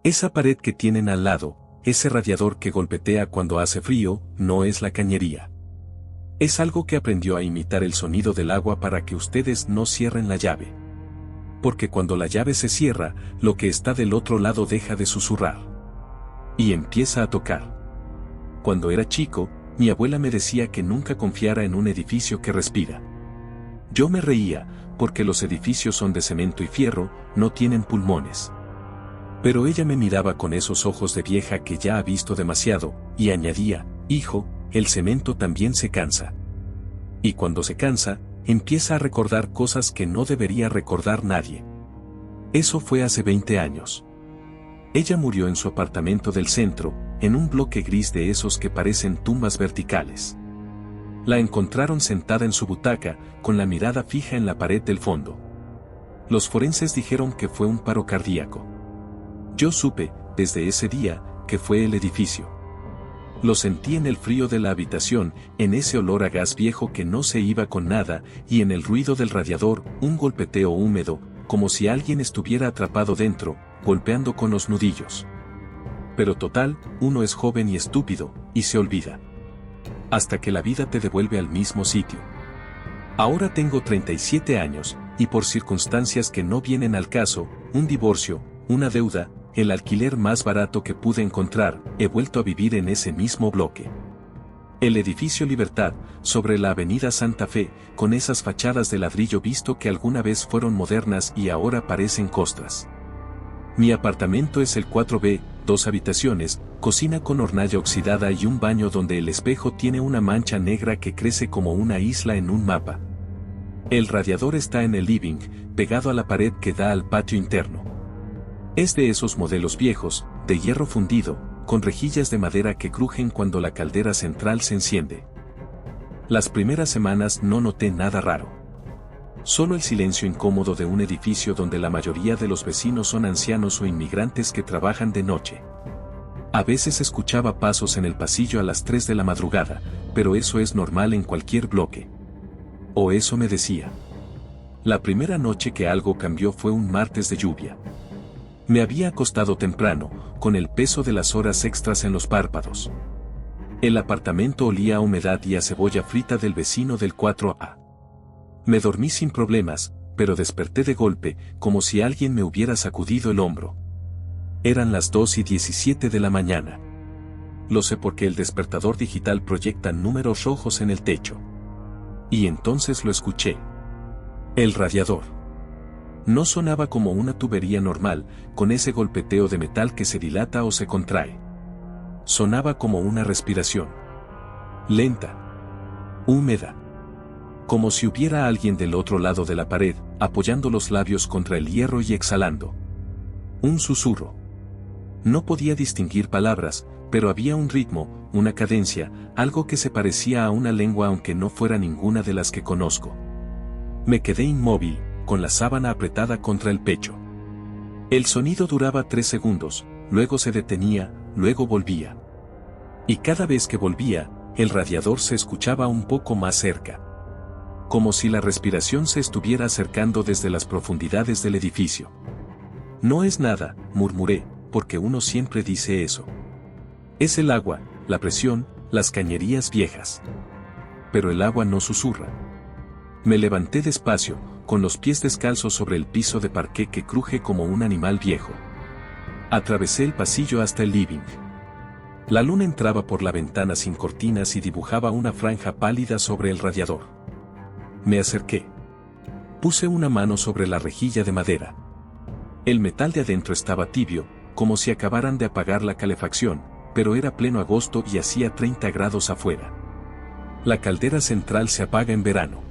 Esa pared que tienen al lado, ese radiador que golpetea cuando hace frío, no es la cañería. Es algo que aprendió a imitar el sonido del agua para que ustedes no cierren la llave. Porque cuando la llave se cierra, lo que está del otro lado deja de susurrar. Y empieza a tocar. Cuando era chico, mi abuela me decía que nunca confiara en un edificio que respira. Yo me reía, porque los edificios son de cemento y fierro, no tienen pulmones. Pero ella me miraba con esos ojos de vieja que ya ha visto demasiado, y añadía, hijo, el cemento también se cansa. Y cuando se cansa, empieza a recordar cosas que no debería recordar nadie. Eso fue hace 20 años. Ella murió en su apartamento del centro, en un bloque gris de esos que parecen tumbas verticales. La encontraron sentada en su butaca, con la mirada fija en la pared del fondo. Los forenses dijeron que fue un paro cardíaco. Yo supe, desde ese día, que fue el edificio. Lo sentí en el frío de la habitación, en ese olor a gas viejo que no se iba con nada, y en el ruido del radiador, un golpeteo húmedo, como si alguien estuviera atrapado dentro, golpeando con los nudillos. Pero total, uno es joven y estúpido, y se olvida. Hasta que la vida te devuelve al mismo sitio. Ahora tengo 37 años, y por circunstancias que no vienen al caso, un divorcio, una deuda, el alquiler más barato que pude encontrar, he vuelto a vivir en ese mismo bloque. El edificio Libertad, sobre la avenida Santa Fe, con esas fachadas de ladrillo visto que alguna vez fueron modernas y ahora parecen costras. Mi apartamento es el 4B, 2 habitaciones, cocina con hornalla oxidada y un baño donde el espejo tiene una mancha negra que crece como una isla en un mapa. El radiador está en el living, pegado a la pared que da al patio interno. Es de esos modelos viejos, de hierro fundido, con rejillas de madera que crujen cuando la caldera central se enciende. Las primeras semanas no noté nada raro. Solo el silencio incómodo de un edificio donde la mayoría de los vecinos son ancianos o inmigrantes que trabajan de noche. A veces escuchaba pasos en el pasillo a las 3 de la madrugada, pero eso es normal en cualquier bloque. O eso me decía. La primera noche que algo cambió fue un martes de lluvia. Me había acostado temprano, con el peso de las horas extras en los párpados. El apartamento olía a humedad y a cebolla frita del vecino del 4A. Me dormí sin problemas, pero desperté de golpe, como si alguien me hubiera sacudido el hombro. Eran las 2:17 de la mañana. Lo sé porque el despertador digital proyecta números rojos en el techo. Y entonces lo escuché. El radiador. No sonaba como una tubería normal, con ese golpeteo de metal que se dilata o se contrae. Sonaba como una respiración. Lenta. Húmeda. Como si hubiera alguien del otro lado de la pared, apoyando los labios contra el hierro y exhalando. Un susurro. No podía distinguir palabras, pero había un ritmo, una cadencia, algo que se parecía a una lengua aunque no fuera ninguna de las que conozco. Me quedé inmóvil, con la sábana apretada contra el pecho. El sonido duraba 3 segundos, luego se detenía, luego volvía. Y cada vez que volvía, el radiador se escuchaba un poco más cerca. Como si la respiración se estuviera acercando desde las profundidades del edificio. No es nada, murmuré, porque uno siempre dice eso. Es el agua, la presión, las cañerías viejas. Pero el agua no susurra. Me levanté despacio, con los pies descalzos sobre el piso de parqué que cruje como un animal viejo. Atravesé el pasillo hasta el living. La luna entraba por la ventana sin cortinas y dibujaba una franja pálida sobre el radiador. Me acerqué. Puse una mano sobre la rejilla de madera. El metal de adentro estaba tibio, como si acabaran de apagar la calefacción, pero era pleno agosto y hacía 30 grados afuera. La caldera central se apaga en verano.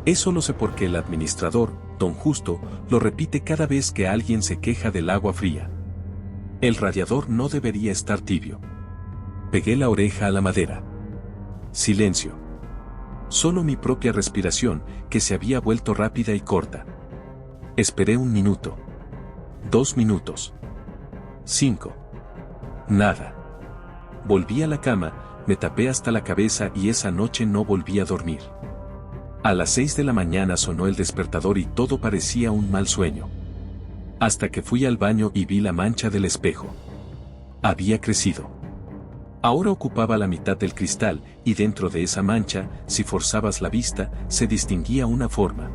Eso lo sé porque el administrador, don Justo, lo repite cada vez que alguien se queja del agua fría. El radiador no debería estar tibio. Pegué la oreja a la madera. Silencio. Solo mi propia respiración, que se había vuelto rápida y corta. Esperé 1 minuto. 2 minutos. 5. Nada. Volví a la cama, me tapé hasta la cabeza y esa noche no volví a dormir. A las 6 de la mañana sonó el despertador y todo parecía un mal sueño. Hasta que fui al baño y vi la mancha del espejo. Había crecido. Ahora ocupaba la mitad del cristal, y dentro de esa mancha, si forzabas la vista, se distinguía una forma.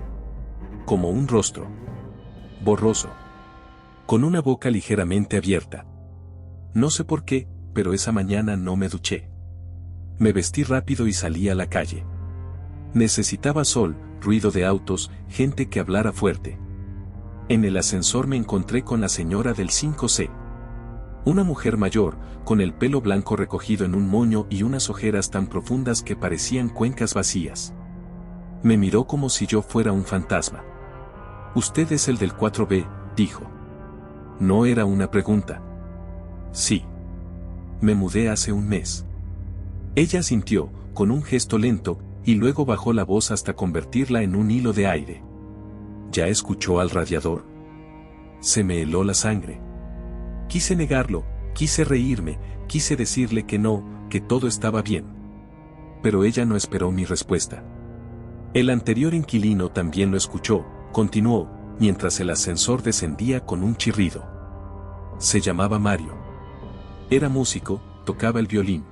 Como un rostro. Borroso. Con una boca ligeramente abierta. No sé por qué, pero esa mañana no me duché. Me vestí rápido y salí a la calle. Necesitaba sol, ruido de autos, gente que hablara fuerte. En el ascensor me encontré con la señora del 5C. Una mujer mayor, con el pelo blanco recogido en un moño y unas ojeras tan profundas que parecían cuencas vacías. Me miró como si yo fuera un fantasma. «Usted es el del 4B», dijo. No era una pregunta. Sí. Me mudé hace un mes. Ella asintió, con un gesto lento, y luego bajó la voz hasta convertirla en un hilo de aire. ¿Ya escuchó al radiador? Se me heló la sangre. Quise negarlo, quise reírme, quise decirle que no, que todo estaba bien. Pero ella no esperó mi respuesta. El anterior inquilino también lo escuchó, continuó, mientras el ascensor descendía con un chirrido. Se llamaba Mario. Era músico, tocaba el violín.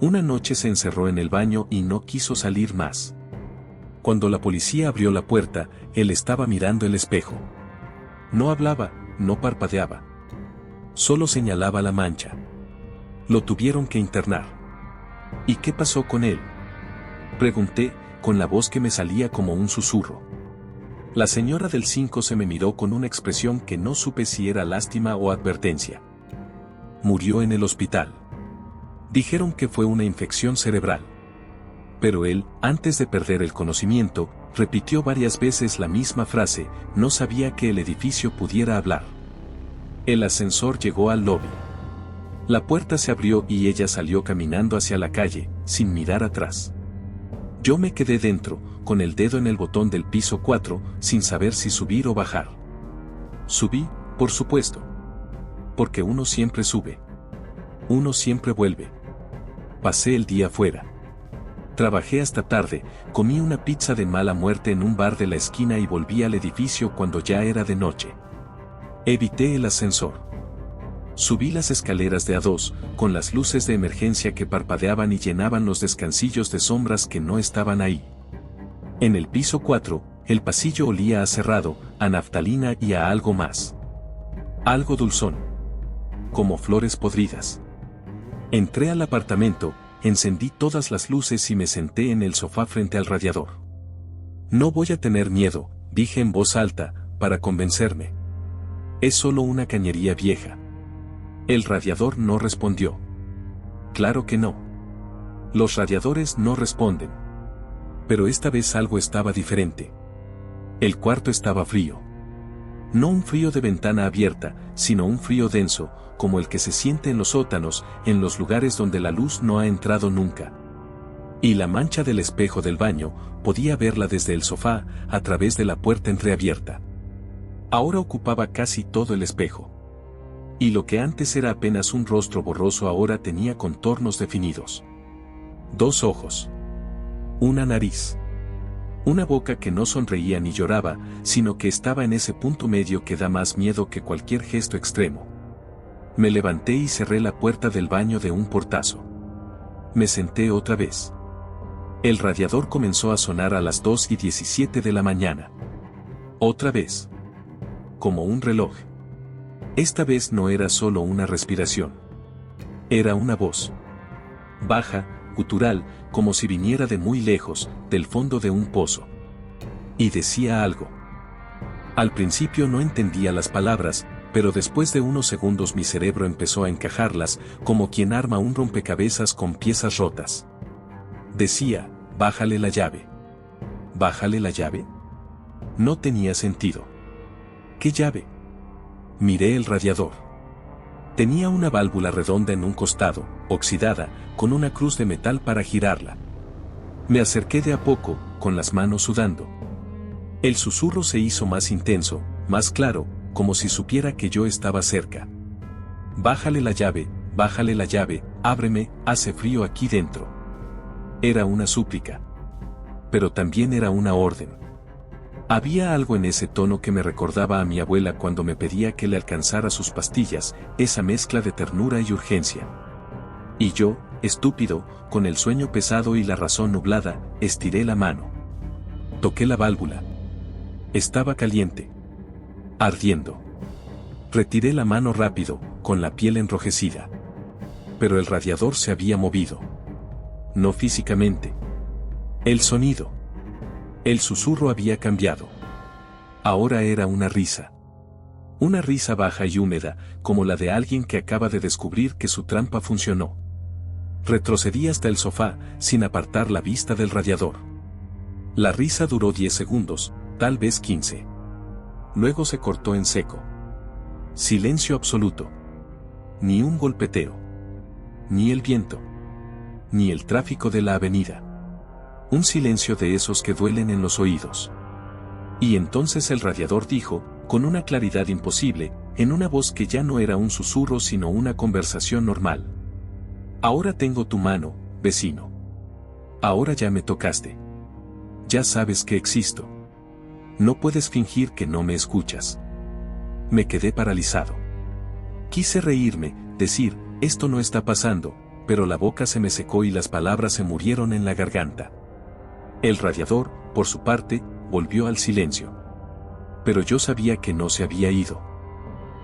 Una noche se encerró en el baño y no quiso salir más. Cuando la policía abrió la puerta, él estaba mirando el espejo. No hablaba, no parpadeaba. Solo señalaba la mancha. Lo tuvieron que internar. ¿Y qué pasó con él?, pregunté, con la voz que me salía como un susurro. La señora del 5 se me miró con una expresión que no supe si era lástima o advertencia. Murió en el hospital. Dijeron que fue una infección cerebral. Pero él, antes de perder el conocimiento, repitió varias veces la misma frase: no sabía que el edificio pudiera hablar. El ascensor llegó al lobby. La puerta se abrió y ella salió caminando hacia la calle, sin mirar atrás. Yo me quedé dentro, con el dedo en el botón del piso 4, sin saber si subir o bajar. Subí, por supuesto. Porque uno siempre sube. Uno siempre vuelve. Pasé el día fuera. Trabajé hasta tarde, comí una pizza de mala muerte en un bar de la esquina y volví al edificio cuando ya era de noche. Evité el ascensor. Subí las escaleras de A2, con las luces de emergencia que parpadeaban y llenaban los descansillos de sombras que no estaban ahí. En el piso 4, el pasillo olía a cerrado, a naftalina y a algo más. Algo dulzón. Como flores podridas. Entré al apartamento, encendí todas las luces y me senté en el sofá frente al radiador. No voy a tener miedo, dije en voz alta, para convencerme. Es solo una cañería vieja. El radiador no respondió. Claro que no. Los radiadores no responden. Pero esta vez algo estaba diferente. El cuarto estaba frío. No un frío de ventana abierta, sino un frío denso, como el que se siente en los sótanos, en los lugares donde la luz no ha entrado nunca. Y la mancha del espejo del baño, podía verla desde el sofá, a través de la puerta entreabierta. Ahora ocupaba casi todo el espejo. Y lo que antes era apenas un rostro borroso ahora tenía contornos definidos. 2 ojos. Una nariz. Una boca que no sonreía ni lloraba, sino que estaba en ese punto medio que da más miedo que cualquier gesto extremo. Me levanté y cerré la puerta del baño de un portazo. Me senté otra vez. El radiador comenzó a sonar a las 2:17 de la mañana. Otra vez. Como un reloj. Esta vez no era solo una respiración. Era una voz. Baja, gutural, como si viniera de muy lejos, del fondo de un pozo. Y decía algo. Al principio no entendía las palabras, pero después de unos segundos mi cerebro empezó a encajarlas, como quien arma un rompecabezas con piezas rotas. Decía: bájale la llave. ¿Bájale la llave? No tenía sentido. ¿Qué llave? Miré el radiador. Tenía una válvula redonda en un costado, oxidada, con una cruz de metal para girarla. Me acerqué de a poco, con las manos sudando. El susurro se hizo más intenso, más claro, como si supiera que yo estaba cerca. Bájale la llave, ábreme, hace frío aquí dentro. Era una súplica. Pero también era una orden. Había algo en ese tono que me recordaba a mi abuela cuando me pedía que le alcanzara sus pastillas, esa mezcla de ternura y urgencia. Y yo, estúpido, con el sueño pesado y la razón nublada, estiré la mano. Toqué la válvula. Estaba caliente. Ardiendo. Retiré la mano rápido, con la piel enrojecida. Pero el radiador se había movido. No físicamente. El sonido. El susurro había cambiado. Ahora era una risa. Una risa baja y húmeda, como la de alguien que acaba de descubrir que su trampa funcionó. Retrocedí hasta el sofá, sin apartar la vista del radiador. La risa duró 10 segundos, tal vez 15. Luego se cortó en seco. Silencio absoluto. Ni un golpeteo. Ni el viento. Ni el tráfico de la avenida. Un silencio de esos que duelen en los oídos. Y entonces el radiador dijo, con una claridad imposible, en una voz que ya no era un susurro sino una conversación normal. Ahora tengo tu mano, vecino. Ahora ya me tocaste. Ya sabes que existo. No puedes fingir que no me escuchas. Me quedé paralizado. Quise reírme, decir, esto no está pasando, pero la boca se me secó y las palabras se murieron en la garganta. El radiador, por su parte, volvió al silencio. Pero yo sabía que no se había ido.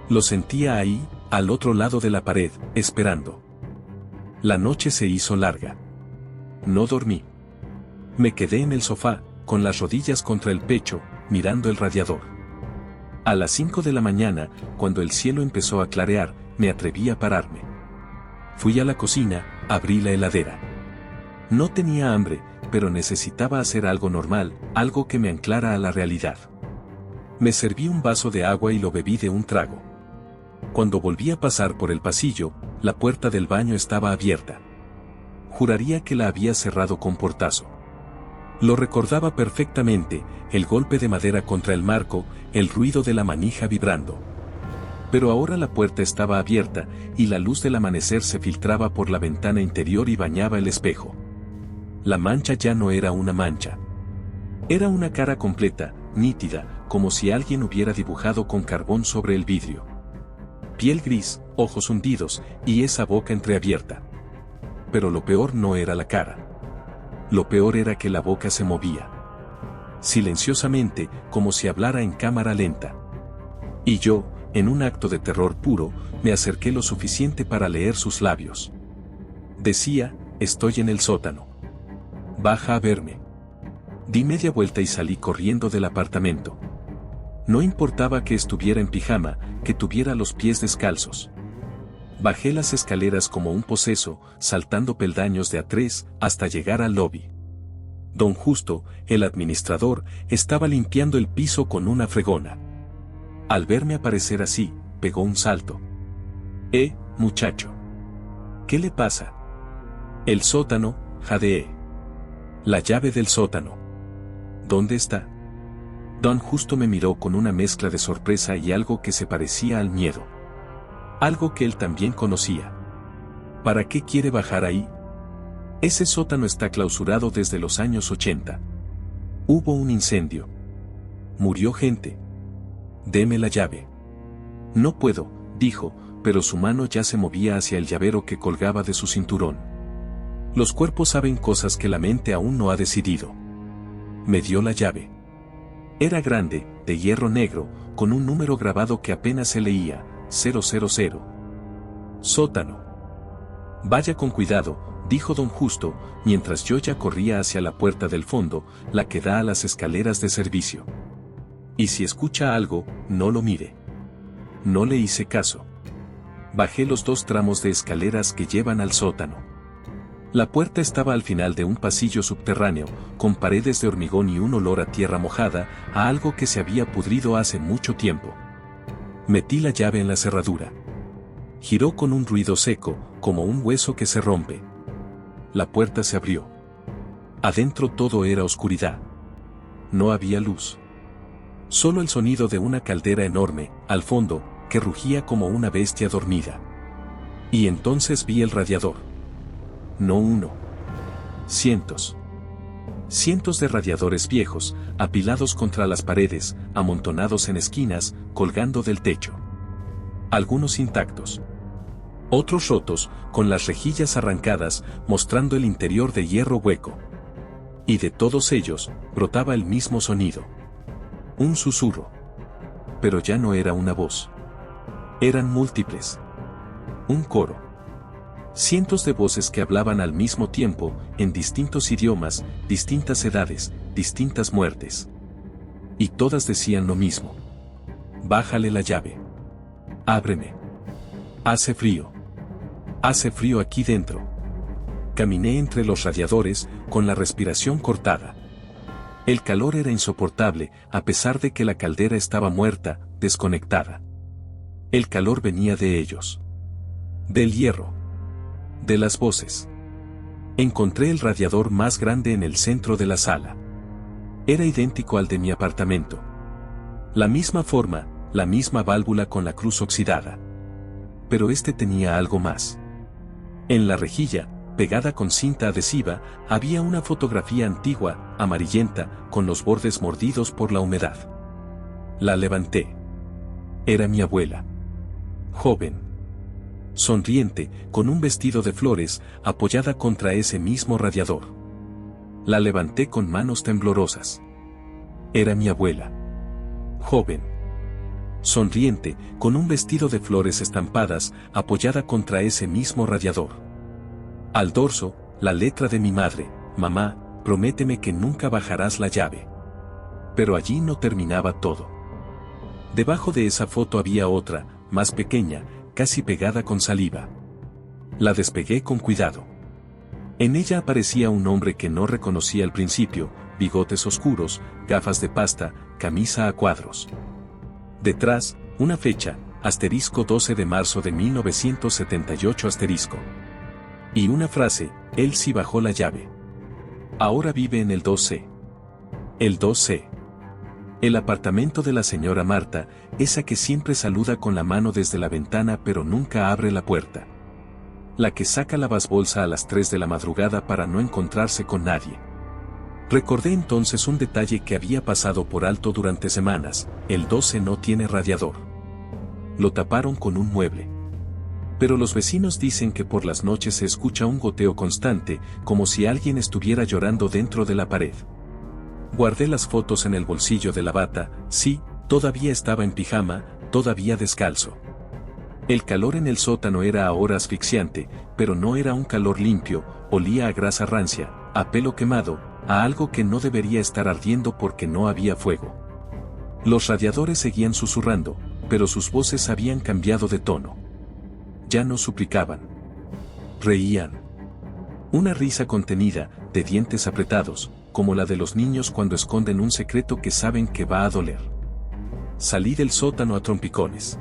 Lo sentía ahí, al otro lado de la pared, esperando. La noche se hizo larga. No dormí. Me quedé en el sofá, con las rodillas contra el pecho, mirando el radiador. A las 5 de la mañana, cuando el cielo empezó a clarear, me atreví a pararme. Fui a la cocina, abrí la heladera. No tenía hambre, pero necesitaba hacer algo normal, algo que me anclara a la realidad. Me serví un vaso de agua y lo bebí de un trago. Cuando volví a pasar por el pasillo, la puerta del baño estaba abierta. Juraría que la había cerrado con portazo. Lo recordaba perfectamente, el golpe de madera contra el marco, el ruido de la manija vibrando. Pero ahora la puerta estaba abierta, y la luz del amanecer se filtraba por la ventana interior y bañaba el espejo. La mancha ya no era una mancha. Era una cara completa, nítida, como si alguien hubiera dibujado con carbón sobre el vidrio. Piel gris, ojos hundidos, y esa boca entreabierta. Pero lo peor no era la cara. Lo peor era que la boca se movía. Silenciosamente, como si hablara en cámara lenta. Y yo, en un acto de terror puro, me acerqué lo suficiente para leer sus labios. Decía, estoy en el sótano. Baja a verme. Di media vuelta y salí corriendo del apartamento. No importaba que estuviera en pijama, que tuviera los pies descalzos. Bajé las escaleras como un poseso, saltando peldaños de a 3, hasta llegar al lobby. Don Justo, el administrador, estaba limpiando el piso con una fregona. Al verme aparecer así, pegó un salto. Muchacho. ¿Qué le pasa? El sótano, jadeé. La llave del sótano. ¿Dónde está? Don Justo me miró con una mezcla de sorpresa y algo que se parecía al miedo. Algo que él también conocía. ¿Para qué quiere bajar ahí? Ese sótano está clausurado desde los años 80. Hubo un incendio. Murió gente. Deme la llave. No puedo, dijo, pero su mano ya se movía hacia el llavero que colgaba de su cinturón. Los cuerpos saben cosas que la mente aún no ha decidido. Me dio la llave. Era grande, de hierro negro, con un número grabado que apenas se leía, 000. Sótano. Vaya con cuidado, dijo don Justo, mientras yo ya corría hacia la puerta del fondo, la que da a las escaleras de servicio. Y si escucha algo, no lo mire. No le hice caso. Bajé los 2 tramos de escaleras que llevan al sótano. La puerta estaba al final de un pasillo subterráneo, con paredes de hormigón y un olor a tierra mojada, a algo que se había pudrido hace mucho tiempo. Metí la llave en la cerradura. Giró con un ruido seco, como un hueso que se rompe. La puerta se abrió. Adentro todo era oscuridad. No había luz. Solo el sonido de una caldera enorme, al fondo, que rugía como una bestia dormida. Y entonces vi el radiador. No uno. Cientos. Cientos de radiadores viejos, apilados contra las paredes, amontonados en esquinas, colgando del techo. Algunos intactos. Otros rotos, con las rejillas arrancadas, mostrando el interior de hierro hueco. Y de todos ellos, brotaba el mismo sonido. Un susurro. Pero ya no era una voz. Eran múltiples. Un coro. Cientos de voces que hablaban al mismo tiempo, en distintos idiomas, distintas edades, distintas muertes. Y todas decían lo mismo. Bájale la llave. Ábreme. Hace frío. Hace frío aquí dentro. Caminé entre los radiadores, con la respiración cortada. El calor era insoportable, a pesar de que la caldera estaba muerta, desconectada. El calor venía de ellos. Del hierro. De las voces. Encontré el radiador más grande en el centro de la sala. Era idéntico al de mi apartamento. La misma forma, la misma válvula con la cruz oxidada. Pero este tenía algo más. En la rejilla, pegada con cinta adhesiva, había una fotografía antigua, amarillenta, con los bordes mordidos por la humedad. La levanté. Era mi abuela. Joven. Sonriente, con un vestido de flores, apoyada contra ese mismo radiador. La levanté con manos temblorosas. Era mi abuela. Joven. Sonriente, con un vestido de flores estampadas, apoyada contra ese mismo radiador. Al dorso, la letra de mi madre: mamá, prométeme que nunca bajarás la llave. Pero allí no terminaba todo. Debajo de esa foto había otra, más pequeña, casi pegada con saliva. La despegué con cuidado. En ella aparecía un hombre que no reconocí al principio, bigotes oscuros, gafas de pasta, camisa a cuadros. Detrás, una fecha, asterisco 12 de marzo de 1978 asterisco. Y una frase: él sí bajó la llave. Ahora vive en el 2C. El 2C. El apartamento de la señora Marta, esa que siempre saluda con la mano desde la ventana pero nunca abre la puerta. La que saca la basbolsa a las 3 de la madrugada para no encontrarse con nadie. Recordé entonces un detalle que había pasado por alto durante semanas: el 12 no tiene radiador. Lo taparon con un mueble. Pero los vecinos dicen que por las noches se escucha un goteo constante, como si alguien estuviera llorando dentro de la pared. Guardé las fotos en el bolsillo de la bata. Sí, todavía estaba en pijama, todavía descalzo. El calor en el sótano era ahora asfixiante, pero no era un calor limpio, olía a grasa rancia, a pelo quemado, a algo que no debería estar ardiendo porque no había fuego. Los radiadores seguían susurrando, pero sus voces habían cambiado de tono. Ya no suplicaban. Reían. Una risa contenida, de dientes apretados, como la de los niños cuando esconden un secreto que saben que va a doler. Salí del sótano a trompicones.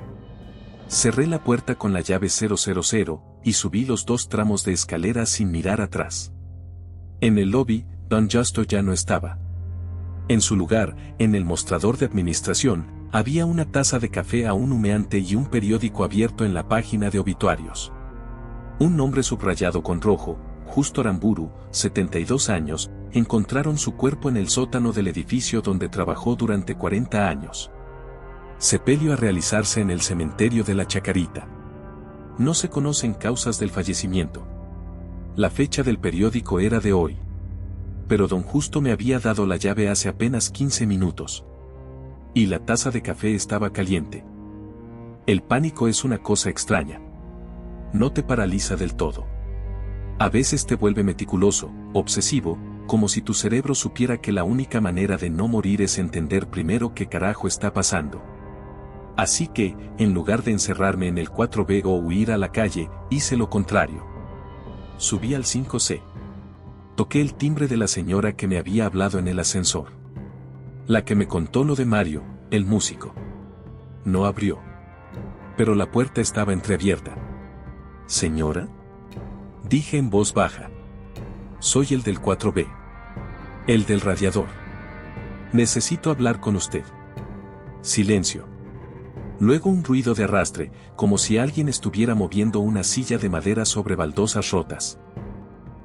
Cerré la puerta con la llave 000 y subí los 2 tramos de escalera sin mirar atrás. En el lobby, Don Justo ya no estaba. En su lugar, en el mostrador de administración, había una taza de café aún humeante y un periódico abierto en la página de obituarios. Un nombre subrayado con rojo: Justo Aramburu, 72 años, encontraron su cuerpo en el sótano del edificio donde trabajó durante 40 años. Sepelio a realizarse en el cementerio de la Chacarita. No se conocen causas del fallecimiento. La fecha del periódico era de hoy. Pero don Justo me había dado la llave hace apenas 15 minutos. Y la taza de café estaba caliente. El pánico es una cosa extraña. No te paraliza del todo. A veces te vuelve meticuloso, obsesivo, como si tu cerebro supiera que la única manera de no morir es entender primero qué carajo está pasando. Así que, en lugar de encerrarme en el 4B o huir a la calle, hice lo contrario. Subí al 5C. Toqué el timbre de la señora que me había hablado en el ascensor. La que me contó lo de Mario, el músico. No abrió. Pero la puerta estaba entreabierta. ¿Señora?, dije en voz baja. Soy el del 4B. El del radiador. Necesito hablar con usted. Silencio. Luego un ruido de arrastre, como si alguien estuviera moviendo una silla de madera sobre baldosas rotas.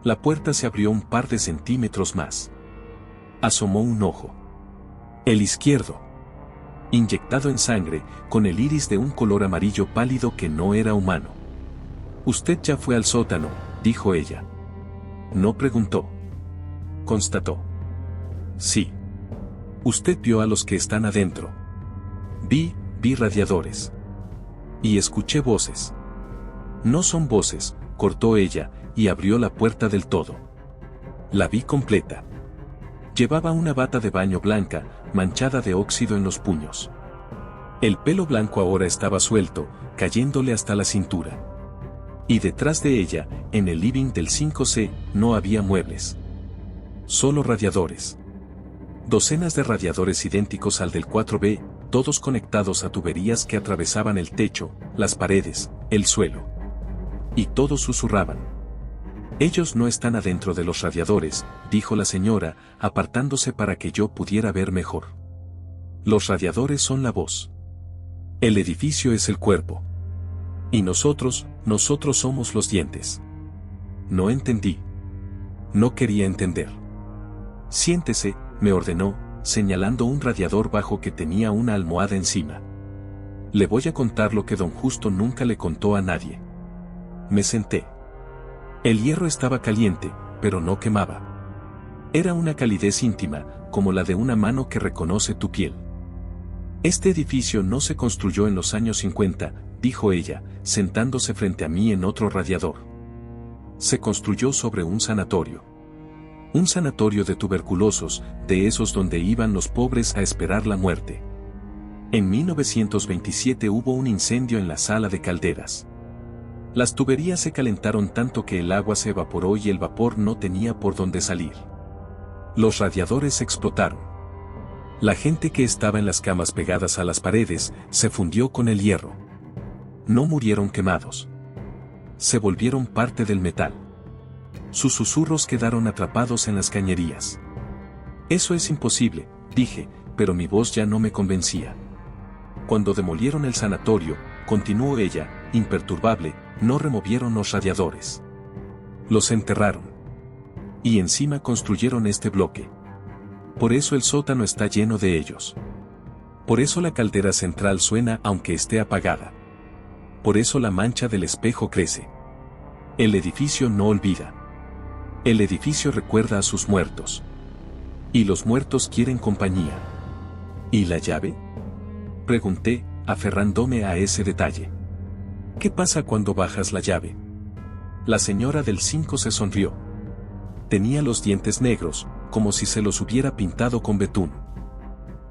La puerta se abrió un par de centímetros más. Asomó un ojo. El izquierdo. Inyectado en sangre, con el iris de un color amarillo pálido que no era humano. Usted ya fue al sótano, dijo ella. No preguntó. Constató. Sí. Usted vio a los que están adentro. Vi radiadores. Y escuché voces. No son voces, cortó ella, y abrió la puerta del todo. La vi completa. Llevaba una bata de baño blanca, manchada de óxido en los puños. El pelo blanco ahora estaba suelto, cayéndole hasta la cintura. Y detrás de ella, en el living del 5C, no había muebles. Solo radiadores. Docenas de radiadores idénticos al del 4B, todos conectados a tuberías que atravesaban el techo, las paredes, el suelo. Y todos susurraban. Ellos no están adentro de los radiadores, dijo la señora, apartándose para que yo pudiera ver mejor. Los radiadores son la voz. El edificio es el cuerpo. Y nosotros somos los dientes. No entendí. No quería entender. Siéntese, me ordenó, señalando un radiador bajo que tenía una almohada encima. Le voy a contar lo que don Justo nunca le contó a nadie. Me senté. El hierro estaba caliente, pero no quemaba. Era una calidez íntima, como la de una mano que reconoce tu piel. Este edificio no se construyó en los años 50, dijo ella, sentándose frente a mí en otro radiador. Se construyó sobre un sanatorio. Un sanatorio de tuberculosos, de esos donde iban los pobres a esperar la muerte. En 1927 hubo un incendio en la sala de calderas. Las tuberías se calentaron tanto que el agua se evaporó y el vapor no tenía por dónde salir. Los radiadores explotaron. La gente que estaba en las camas pegadas a las paredes se fundió con el hierro. No murieron quemados. Se volvieron parte del metal. Sus susurros quedaron atrapados en las cañerías. Eso es imposible, dije, pero mi voz ya no me convencía. Cuando demolieron el sanatorio, continuó ella, imperturbable, no removieron los radiadores. Los enterraron. Y encima construyeron este bloque. Por eso el sótano está lleno de ellos. Por eso la caldera central suena aunque esté apagada. Por eso la mancha del espejo crece. El edificio no olvida. El edificio recuerda a sus muertos. Y los muertos quieren compañía. ¿Y la llave? Pregunté, aferrándome a ese detalle. ¿Qué pasa cuando bajas la llave? La señora del 5 se sonrió. Tenía los dientes negros, como si se los hubiera pintado con betún.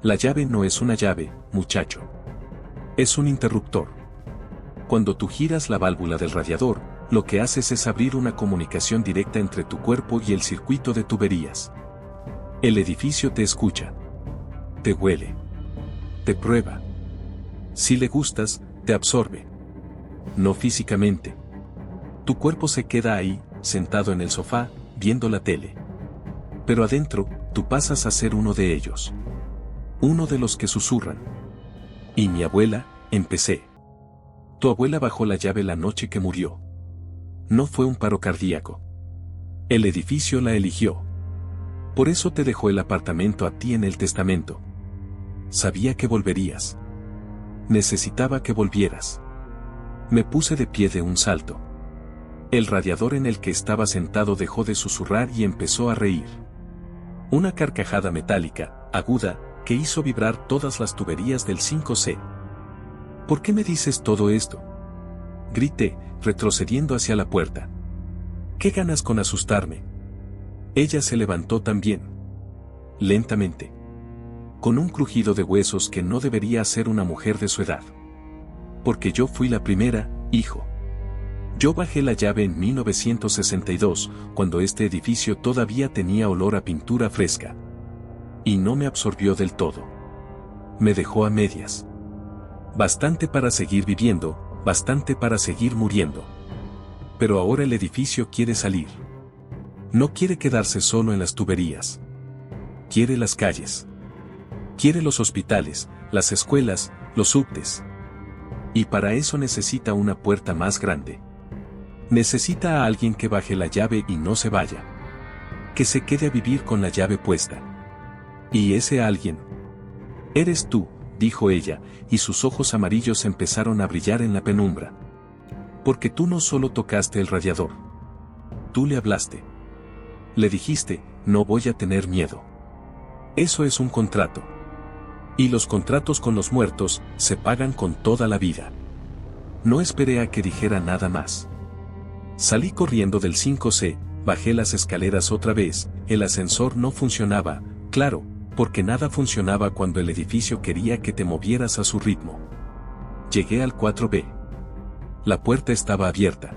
La llave no es una llave, muchacho. Es un interruptor. Cuando tú giras la válvula del radiador, lo que haces es abrir una comunicación directa entre tu cuerpo y el circuito de tuberías. El edificio te escucha. Te huele. Te prueba. Si le gustas, te absorbe. No físicamente. Tu cuerpo se queda ahí, sentado en el sofá, viendo la tele. Pero adentro, tú pasas a ser uno de ellos. Uno de los que susurran. Y mi abuela, empecé. Tu abuela bajó la llave la noche que murió. No fue un paro cardíaco. El edificio la eligió. Por eso te dejó el apartamento a ti en el testamento. Sabía que volverías. Necesitaba que volvieras. Me puse de pie de un salto. El radiador en el que estaba sentado dejó de susurrar y empezó a reír. Una carcajada metálica, aguda, que hizo vibrar todas las tuberías del 5C. ¿Por qué me dices todo esto? Grité, retrocediendo hacia la puerta. ¿Qué ganas con asustarme? Ella se levantó también. Lentamente. Con un crujido de huesos que no debería hacer una mujer de su edad. Porque yo fui la primera, hijo. Yo bajé la llave en 1962, cuando este edificio todavía tenía olor a pintura fresca. Y no me absorbió del todo. Me dejó a medias. Bastante para seguir viviendo, bastante para seguir muriendo. Pero ahora el edificio quiere salir. No quiere quedarse solo en las tuberías. Quiere las calles. Quiere los hospitales, las escuelas, los subtes. Y para eso necesita una puerta más grande. Necesita a alguien que baje la llave y no se vaya. Que se quede a vivir con la llave puesta. ¿Y ese alguien? Eres tú, dijo ella, y sus ojos amarillos empezaron a brillar en la penumbra. Porque tú no solo tocaste el radiador. Tú le hablaste. Le dijiste, no voy a tener miedo. Eso es un contrato. Y los contratos con los muertos se pagan con toda la vida. No esperé a que dijera nada más. Salí corriendo del 5C, bajé las escaleras otra vez, el ascensor no funcionaba, claro, porque nada funcionaba cuando el edificio quería que te movieras a su ritmo. Llegué al 4B. La puerta estaba abierta.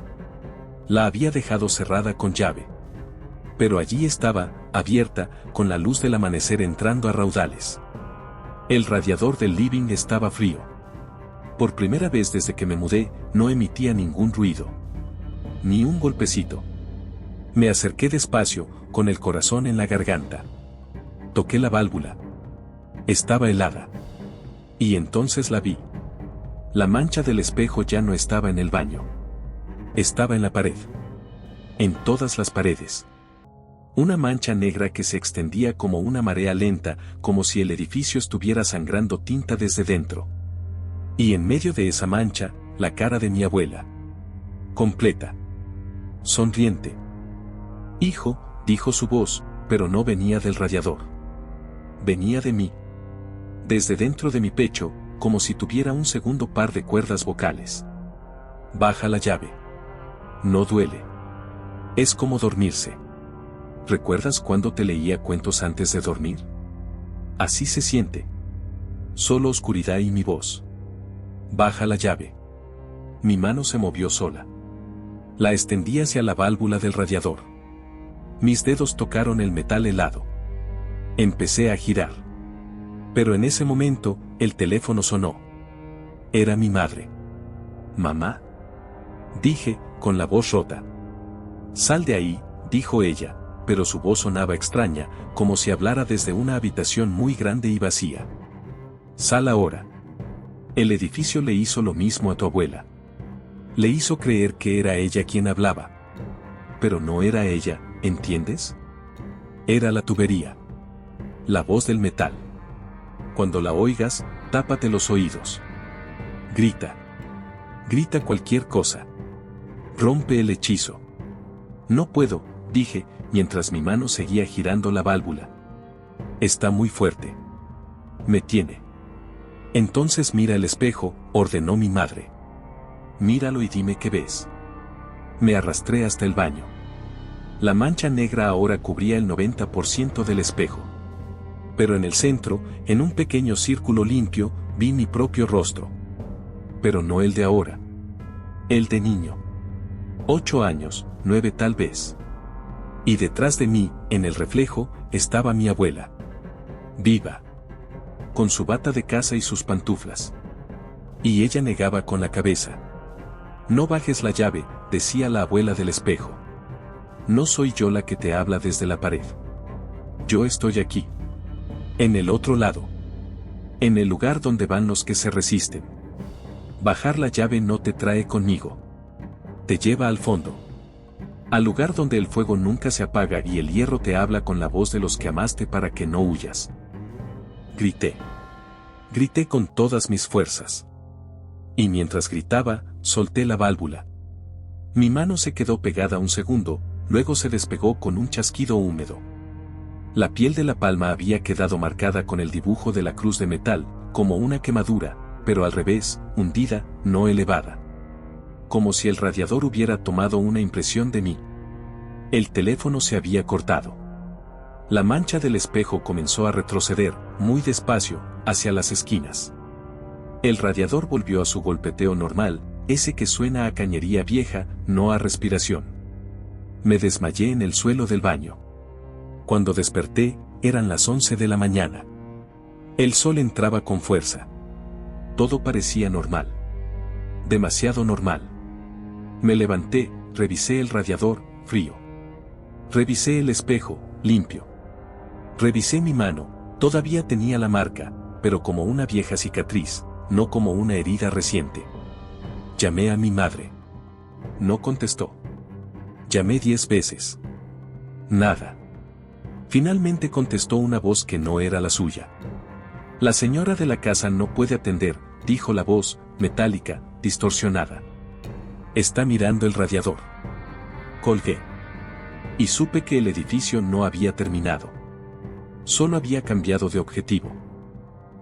La había dejado cerrada con llave. Pero allí estaba, abierta, con la luz del amanecer entrando a raudales. El radiador del living estaba frío. Por primera vez desde que me mudé, no emitía ningún ruido. Ni un golpecito. Me acerqué despacio, con el corazón en la garganta. Toqué la válvula. Estaba helada. Y entonces la vi. La mancha del espejo ya no estaba en el baño. Estaba en la pared. En todas las paredes. Una mancha negra que se extendía como una marea lenta, como si el edificio estuviera sangrando tinta desde dentro. Y en medio de esa mancha, la cara de mi abuela. Completa. Sonriente. Hijo, dijo su voz, pero no venía del radiador. Venía de mí. Desde dentro de mi pecho, como si tuviera un segundo par de cuerdas vocales. Baja la llave. No duele. Es como dormirse. ¿Recuerdas cuando te leía cuentos antes de dormir? Así se siente. Solo oscuridad y mi voz. Baja la llave. Mi mano se movió sola. La extendí hacia la válvula del radiador. Mis dedos tocaron el metal helado. Empecé a girar. Pero en ese momento, el teléfono sonó. Era mi madre. ¿Mamá? Dije, con la voz rota. Sal de ahí, dijo ella, pero su voz sonaba extraña, como si hablara desde una habitación muy grande y vacía. Sal ahora. El edificio le hizo lo mismo a tu abuela. Le hizo creer que era ella quien hablaba. Pero no era ella, ¿entiendes? Era la tubería. La voz del metal. Cuando la oigas, tápate los oídos. Grita. Grita cualquier cosa. Rompe el hechizo. No puedo, dije, mientras mi mano seguía girando la válvula. Está muy fuerte. Me tiene. Entonces mira el espejo, ordenó mi madre. Míralo y dime qué ves. Me arrastré hasta el baño. La mancha negra ahora cubría el 90% del espejo. Pero en el centro, en un pequeño círculo limpio, vi mi propio rostro. Pero no el de ahora. El de niño. 8 años, 9 tal vez. Y detrás de mí, en el reflejo, estaba mi abuela. Viva. Con su bata de casa y sus pantuflas. Y ella negaba con la cabeza. No bajes la llave, decía la abuela del espejo. No soy yo la que te habla desde la pared. Yo estoy aquí. En el otro lado. En el lugar donde van los que se resisten. Bajar la llave no te trae conmigo. Te lleva al fondo. Al lugar donde el fuego nunca se apaga y el hierro te habla con la voz de los que amaste para que no huyas. Grité. Grité con todas mis fuerzas. Y mientras gritaba, solté la válvula. Mi mano se quedó pegada un segundo, luego se despegó con un chasquido húmedo. La piel de la palma había quedado marcada con el dibujo de la cruz de metal, como una quemadura, pero al revés, hundida, no elevada. Como si el radiador hubiera tomado una impresión de mí. El teléfono se había cortado. La mancha del espejo comenzó a retroceder, muy despacio, hacia las esquinas. El radiador volvió a su golpeteo normal, ese que suena a cañería vieja, no a respiración. Me desmayé en el suelo del baño. Cuando desperté, eran las 11 de la mañana. El sol entraba con fuerza. Todo parecía normal. Demasiado normal. Me levanté, revisé el radiador, frío. Revisé el espejo, limpio. Revisé mi mano, todavía tenía la marca, pero como una vieja cicatriz, no como una herida reciente. Llamé a mi madre. No contestó. Llamé 10 veces. Nada. Finalmente contestó una voz que no era la suya. La señora de la casa no puede atender, dijo la voz, metálica, distorsionada. Está mirando el radiador. Colgué. Y supe que el edificio no había terminado. Solo había cambiado de objetivo.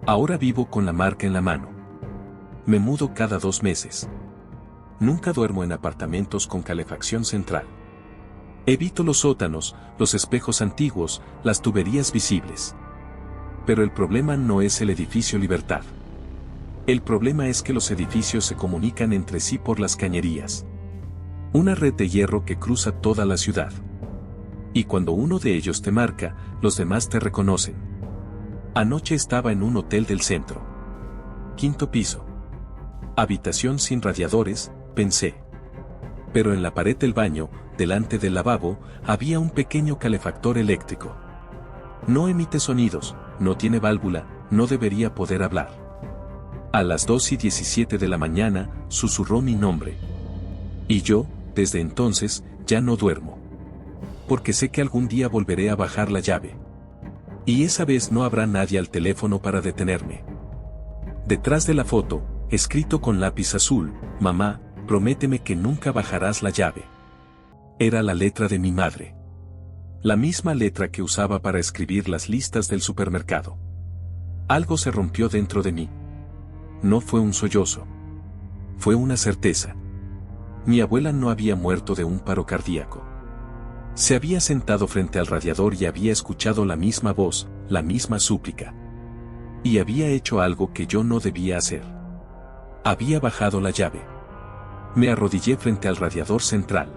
Ahora vivo con la marca en la mano. Me mudo cada 2 meses. Nunca duermo en apartamentos con calefacción central. Evito los sótanos, los espejos antiguos, las tuberías visibles. Pero el problema no es el edificio Libertad. El problema es que los edificios se comunican entre sí por las cañerías. Una red de hierro que cruza toda la ciudad. Y cuando uno de ellos te marca, los demás te reconocen. Anoche estaba en un hotel del centro. 5º piso. Habitación sin radiadores, pensé. Pero en la pared del baño, delante del lavabo, había un pequeño calefactor eléctrico. No emite sonidos, no tiene válvula, no debería poder hablar. A las 2:17 de la mañana, susurró mi nombre. Y yo, desde entonces, ya no duermo. Porque sé que algún día volveré a bajar la llave. Y esa vez no habrá nadie al teléfono para detenerme. Detrás de la foto, escrito con lápiz azul, mamá, prométeme que nunca bajarás la llave. Era la letra de mi madre. La misma letra que usaba para escribir las listas del supermercado. Algo se rompió dentro de mí. No fue un sollozo. Fue una certeza. Mi abuela no había muerto de un paro cardíaco. Se había sentado frente al radiador y había escuchado la misma voz, la misma súplica. Y había hecho algo que yo no debía hacer. Había bajado la llave. Me arrodillé frente al radiador central.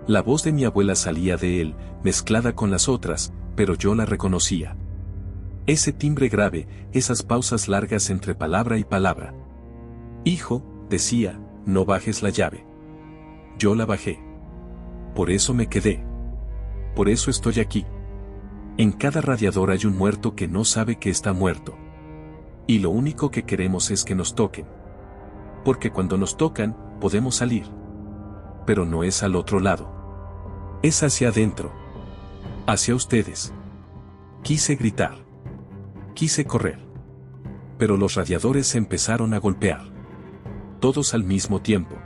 La voz de mi abuela salía de él, mezclada con las otras, pero yo la reconocía. Ese timbre grave, esas pausas largas entre palabra y palabra. Hijo, decía, no bajes la llave. Yo la bajé. Por eso me quedé. Por eso estoy aquí. En cada radiador hay un muerto que no sabe que está muerto. Y lo único que queremos es que nos toquen. Porque cuando nos tocan, podemos salir. Pero no es al otro lado. Es hacia adentro. Hacia ustedes. Quise gritar. Quise correr. Pero los radiadores empezaron a golpear. Todos al mismo tiempo.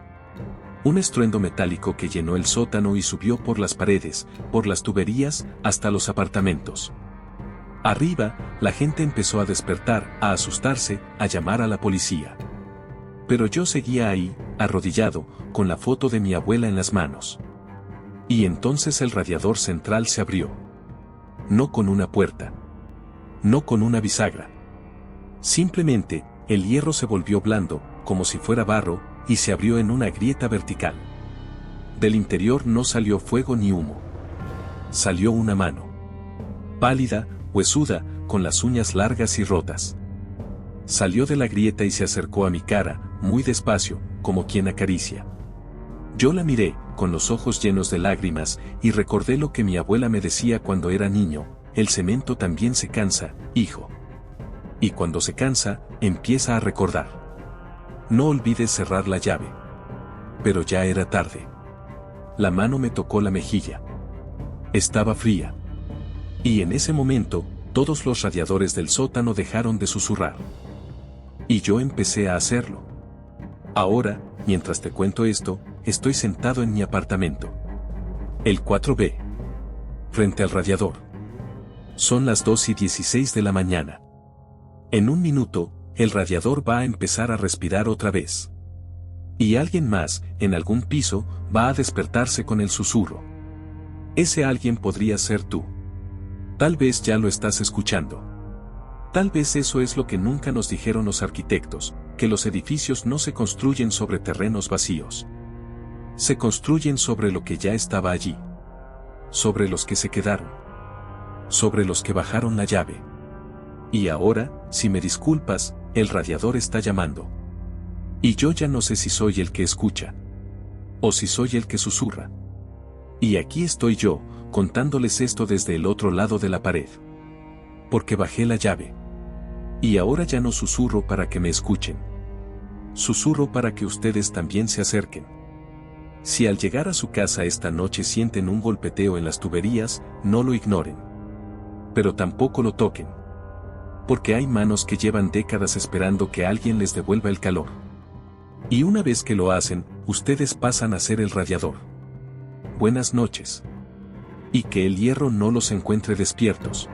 Un estruendo metálico que llenó el sótano y subió por las paredes, por las tuberías, hasta los apartamentos. Arriba, la gente empezó a despertar, a asustarse, a llamar a la policía. Pero yo seguía ahí, arrodillado, con la foto de mi abuela en las manos. Y entonces el radiador central se abrió. No con una puerta. No con una bisagra. Simplemente, el hierro se volvió blando, como si fuera barro, y se abrió en una grieta vertical. Del interior no salió fuego ni humo. Salió una mano. Pálida, huesuda, con las uñas largas y rotas. Salió de la grieta y se acercó a mi cara, muy despacio, como quien acaricia. Yo la miré, con los ojos llenos de lágrimas, y recordé lo que mi abuela me decía cuando era niño: el cemento también se cansa, hijo. Y cuando se cansa, empieza a recordar. No olvides cerrar la llave. Pero ya era tarde. La mano me tocó la mejilla. Estaba fría. Y en ese momento, todos los radiadores del sótano dejaron de susurrar. Y yo empecé a hacerlo. Ahora, mientras te cuento esto, estoy sentado en mi apartamento. El 4B. Frente al radiador. Son las 2:16 de la mañana. En un minuto, el radiador va a empezar a respirar otra vez. Y alguien más, en algún piso, va a despertarse con el susurro. Ese alguien podría ser tú. Tal vez ya lo estás escuchando. Tal vez eso es lo que nunca nos dijeron los arquitectos, que los edificios no se construyen sobre terrenos vacíos. Se construyen sobre lo que ya estaba allí. Sobre los que se quedaron. Sobre los que bajaron la llave. Y ahora, si me disculpas, el radiador está llamando. Y yo ya no sé si soy el que escucha. O si soy el que susurra. Y aquí estoy yo, contándoles esto desde el otro lado de la pared. Porque bajé la llave. Y ahora ya no susurro para que me escuchen. Susurro para que ustedes también se acerquen. Si al llegar a su casa esta noche sienten un golpeteo en las tuberías, no lo ignoren. Pero tampoco lo toquen. Porque hay manos que llevan décadas esperando que alguien les devuelva el calor. Y una vez que lo hacen, ustedes pasan a ser el radiador. Buenas noches. Y que el hierro no los encuentre despiertos.